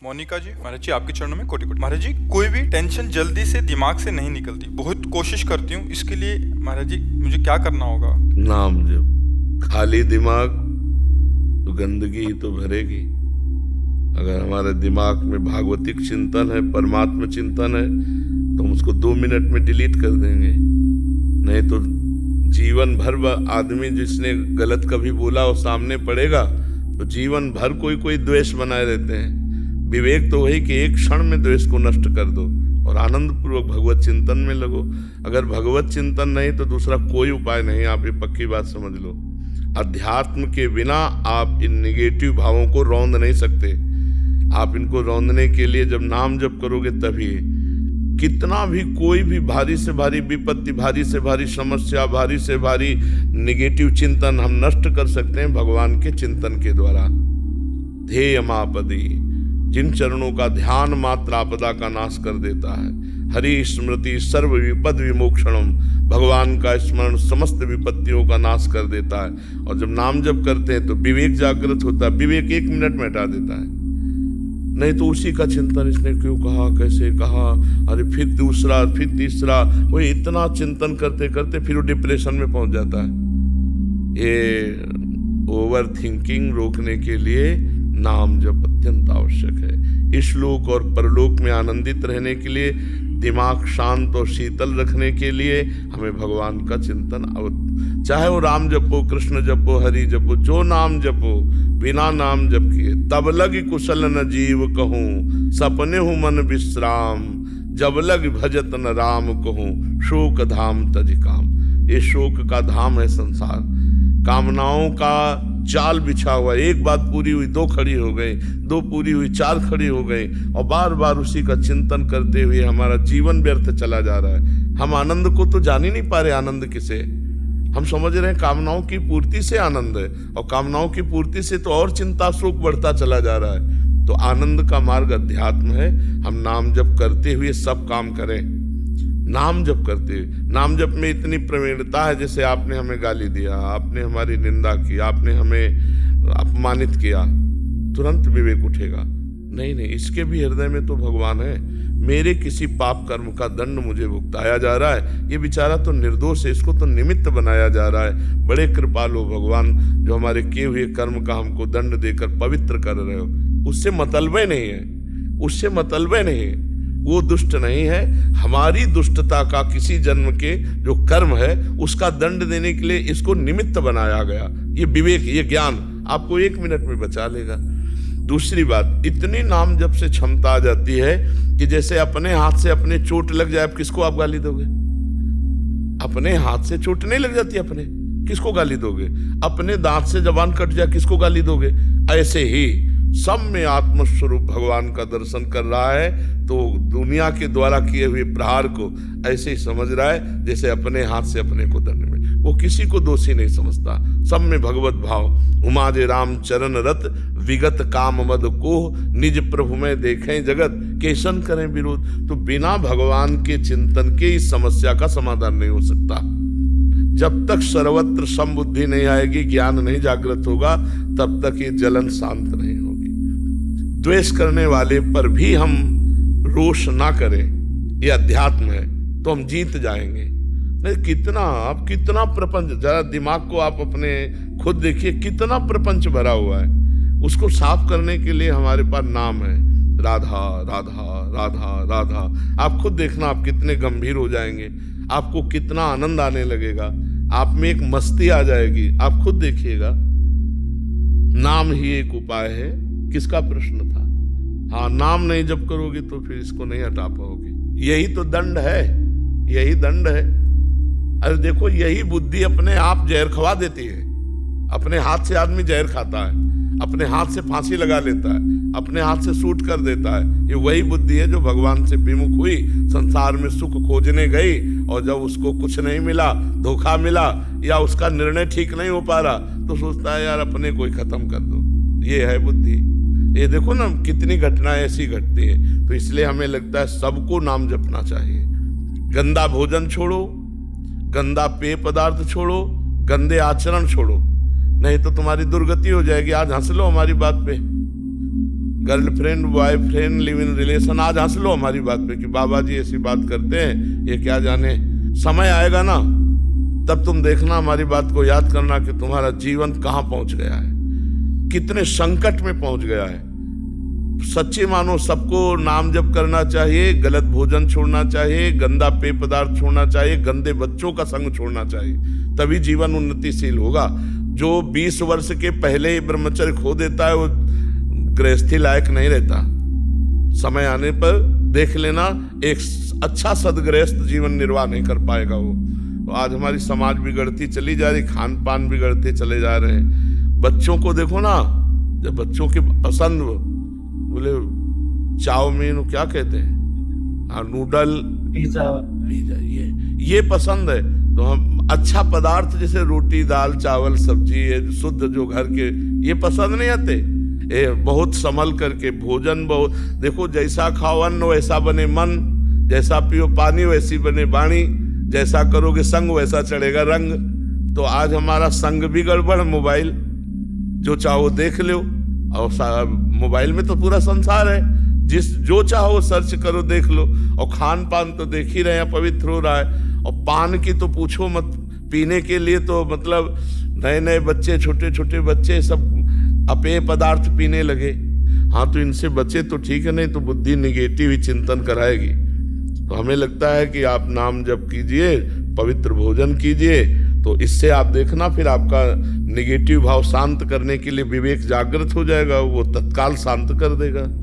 मोनिका जी, महाराज जी आपके चरणों में कोटि कोटि। महाराज जी, कोई भी टेंशन जल्दी से दिमाग से नहीं निकलती, बहुत कोशिश करती हूँ। इसके लिए महाराज जी मुझे क्या करना होगा? नाम जप। खाली दिमाग तो गंदगी ही तो भरेगी। अगर हमारे दिमाग में भागवतिक चिंतन है, परमात्मा चिंतन है, तो हम उसको 2 मिनट में डिलीट कर देंगे। नहीं तो जीवन भर आदमी जिसने गलत कभी बोला और सामने पड़ेगा तो जीवन भर कोई कोई द्वेष बनाए रहते हैं। विवेक तो वही कि एक क्षण में द्वेष को नष्ट कर दो और आनंद पूर्वक भगवत चिंतन में लगो। अगर भगवत चिंतन नहीं तो दूसरा कोई उपाय नहीं। आप ये पक्की बात समझ लो। अध्यात्म के बिना आप इन निगेटिव भावों को रौंद नहीं सकते। आप इनको रौंदने के लिए जब नाम जप करोगे तभी। कितना भी कोई भी भारी से भारी विपत्ति, भारी से भारी समस्या, भारी से भारी निगेटिव चिंतन हम नष्ट कर सकते हैं भगवान के चिंतन के द्वारा। ध्येय मापदी, जिन चरणों का ध्यान मात्र आपदा का नाश कर देता है। हरि स्मृति सर्व विपद विमोक्षणम, भगवान का स्मरण समस्त विपत्तियों का नाश कर देता है। और जब नाम जप करते हैं तो विवेक जागृत होता है। विवेक 1 मिनट में हटा देता है। नहीं तो उसी का चिंतन, इसने क्यों कहा, कैसे कहा, अरे फिर दूसरा, फिर तीसरा, वो इतना चिंतन करते करते फिर वो डिप्रेशन में पहुंच जाता है। ये ओवर थिंकिंग रोकने के लिए नाम जप अत्यंत आवश्यक है। इस लोक और परलोक में आनंदित रहने के लिए, दिमाग शांत और शीतल रखने के लिए हमें भगवान का चिंतन, चाहे वो राम जपो, कृष्ण जपो, हरि जपो, जो नाम जपो, बिना नाम जप किए तब लग कुशल न जीव कहूँ, सपने हूँ मन विश्राम, जब लग भजत न राम कहूँ, शोक धाम तज काम। ये शोक का धाम है संसार। कामनाओं का जाल बिछा हुआ। एक बात पूरी हुई 2 खड़ी हो गई, 2 पूरी हुई 4 खड़ी हो गई, और बार बार उसी का चिंतन करते हुए हमारा जीवन व्यर्थ चला जा रहा है। हम आनंद को तो जान ही नहीं पा रहे। आनंद किसे? हम समझ रहे हैं कामनाओं की पूर्ति से आनंद है, और कामनाओं की पूर्ति से तो और चिंता शोक बढ़ता चला जा रहा है। तो आनंद का मार्ग अध्यात्म है। हम नाम जप करते हुए सब काम करें। नाम जप करते हुए, नाम जप में इतनी प्रवीणता है, जैसे आपने हमें गाली दिया, आपने हमारी निंदा की, आपने हमें अपमानित किया, तुरंत विवेक उठेगा। नहीं नहीं, इसके भी हृदय में तो भगवान है। मेरे किसी पाप कर्म का दंड मुझे भुगताया जा रहा है। ये बेचारा तो निर्दोष है, इसको तो निमित्त बनाया जा रहा है। बड़े कृपालु भगवान, जो हमारे किए हुए कर्म का हमको दंड देकर पवित्र कर रहे हो। उससे मतलब नहीं है, उससे मतलब नहीं है। वो दुष्ट नहीं है। हमारी दुष्टता का किसी जन्म के जो कर्म है उसका दंड देने के लिए इसको निमित्त बनाया गया। ये विवेक, ये ज्ञान आपको 1 मिनट में बचा लेगा। दूसरी बात, इतनी नाम जप से क्षमता आ जाती है कि जैसे अपने हाथ से अपने चोट लग जाए, किसको आप गाली दोगे? अपने हाथ से चोट नहीं लग जाती, अपने किसको गाली दोगे? अपने दांत से जबान कट जाए, किसको गाली दोगे? ऐसे ही सब में आत्मस्वरूप भगवान का दर्शन कर रहा है, तो दुनिया के द्वारा किए हुए प्रहार को ऐसे ही समझ रहा है जैसे अपने हाथ से अपने को दंड में। वो किसी को दोषी नहीं समझता। सब में भगवत भाव। उमाजे राम चरण रत, विगत काम मद को, निज प्रभु में देखें जगत, केशन करें विरोध। तो बिना भगवान के चिंतन के इस समस्या का समाधान नहीं हो सकता। जब तक सर्वत्र समबुद्धि नहीं आएगी, ज्ञान नहीं जागृत होगा, तब तक ये जलन शांत नहीं होगी। द्वेष करने वाले पर भी हम रोष ना करें, ये अध्यात्म है, तो हम जीत जाएंगे। नहीं, कितना प्रपंच, जरा दिमाग को आप अपने खुद देखिए, कितना प्रपंच भरा हुआ है। उसको साफ करने के लिए हमारे पास नाम है, राधा राधा राधा राधा। आप खुद देखना, आप कितने गंभीर हो जाएंगे, आपको कितना आनंद आने लगेगा, आप में एक मस्ती आ जाएगी। आप खुद देखिएगा। नाम ही एक उपाय है। किसका प्रश्न था? हाँ, नाम नहीं जप करोगे तो फिर इसको नहीं हटा पाओगे। यही तो दंड है, यही दंड है। अरे देखो, यही बुद्धि अपने आप जहर खवा देती है। अपने हाथ से आदमी जहर खाता है, अपने हाथ से फांसी लगा लेता है, अपने हाथ से शूट कर देता है। ये वही बुद्धि है जो भगवान से विमुख हुई, संसार में सुख खोजने गई, और जब उसको कुछ नहीं मिला, धोखा मिला, या उसका निर्णय ठीक नहीं हो पा रहा, तो सोचता है यार अपने को ही खत्म कर दो। ये है बुद्धि। ये देखो ना, कितनी घटनाएं ऐसी घटती है। तो इसलिए हमें लगता है सबको नाम जपना चाहिए। गंदा भोजन छोड़ो, गंदा पेय पदार्थ छोड़ो, गंदे आचरण छोड़ो, नहीं तो तुम्हारी दुर्गति हो जाएगी। आज हंस लो हमारी बात पे। Girlfriend boyfriend live in relation, आज हंस लो हमारी बात पे कि बाबा जी ऐसी बात करते हैं, ये क्या जाने। समय आएगा ना, तब तुम देखना, हमारी बात को याद करना कि तुम्हारा जीवन कहाँ पहुंच गया है, कितने संकट में पहुंच गया है। सच्चे मानो सबको नाम जप करना चाहिए, गलत भोजन छोड़ना चाहिए, गंदा पेय पदार्थ छोड़ना चाहिए, गंदे बच्चों का संग छोड़ना चाहिए, तभी जीवन उन्नतिशील होगा। जो 20 वर्ष के पहले ही ब्रह्मचर्य खो देता है वो गृहस्थी लायक नहीं रहता। समय आने पर देख लेना, एक अच्छा सदगृहस्थ जीवन निर्वाह नहीं कर पाएगा वो। तो आज हमारी समाज बिगड़ती चली जा रही, खान पान बिगड़ते चले जा रहे हैं। बच्चों को देखो ना, जब बच्चों की पसंद बोले चाउमीन क्या कहते हैं, हाँ नूडल पिज्जा, ये पसंद है, तो हम अच्छा पदार्थ जैसे रोटी दाल चावल सब्जी शुद्ध जो घर के, ये पसंद नहीं आते। बहुत संभल करके भोजन, बहुत देखो, जैसा खाओ अन्न वैसा बने मन, जैसा पियो पानी वैसी बने वाणी, जैसा करोगे संग वैसा चढ़ेगा रंग। तो आज हमारा संग भी गड़बड़, मोबाइल जो चाहो देख लो, और मोबाइल में तो पूरा संसार है, जो चाहो सर्च करो देख लो। और खान पान तो देख ही रहे हैं, पवित्र हो रहा है। और पान की तो पूछो मत, पीने के लिए तो मतलब नए नए बच्चे, छोटे छोटे बच्चे सब अपेय पदार्थ पीने लगे। हाँ, तो इनसे बचे तो ठीक है, नहीं तो बुद्धि निगेटिव ही चिंतन कराएगी। तो हमें लगता है कि आप नाम जप कीजिए, पवित्र भोजन कीजिए, तो इससे आप देखना फिर आपका निगेटिव भाव शांत करने के लिए विवेक जागृत हो जाएगा, वो तत्काल शांत कर देगा।